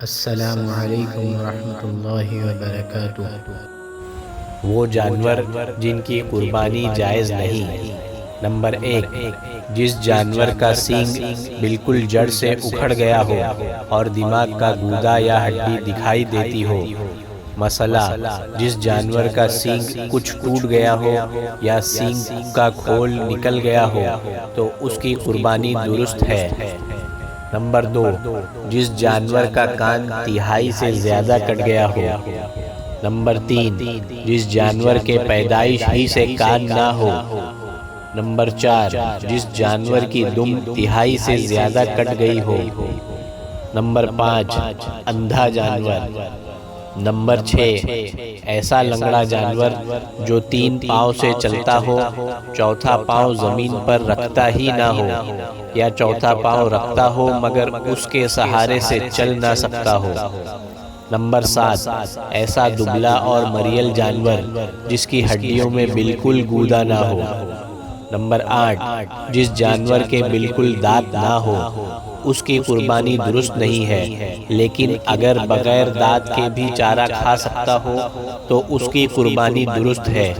السلام علیکم ورحمۃ اللہ وبرکاتہ۔ وہ جانور جن کی قربانی جائز نہیں۔ نمبر 1، جس جانور کا سینگ بالکل جڑ سے اکھڑ گیا ہو اور دماغ کا گودا یا ہڈی دکھائی دیتی ہو۔ مثلا جس جانور کا سینگ کچھ ٹوٹ گیا ہو یا سینگ کا کھول نکل گیا ہو تو اس کی قربانی درست ہے۔ نمبر 2، جس جانور کا کان تہائی سے زیادہ کٹ گیا ہو۔ نمبر 3، جس جانور کے پیدائش ہی سے کان نہ ہو۔ نمبر 4، جس جانور کی دم تہائی سے زیادہ کٹ گئی ہو۔ نمبر 5، اندھا جانور۔ نمبر 6، ایسا لنگڑا جانور جو 3 پاؤں سے چلتا ہو، چوتھا پاؤں زمین پر رکھتا ہی نہ ہو، یا چوتھا پاؤں رکھتا ہو مگر اس کے سہارے سے چل نہ سکتا ہو۔ نمبر 7، ایسا دبلا اور مریل جانور جس کی ہڈیوں میں بالکل گودا نہ ہو۔ نمبر 8، جس جانور کے بالکل دانت نہ ہو، اس کی قربانی درست نہیں ہے، لیکن اگر بغیر دانت کے بھی چارہ کھا سکتا ہو تو اس کی قربانی درست ہے۔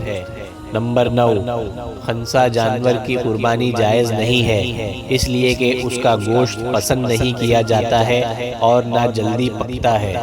نمبر 9، خنثی جانور کی قربانی جائز نہیں ہے، اس لیے کہ اس کا گوشت پسند نہیں کیا جاتا ہے اور نہ جلدی پکتا ہے۔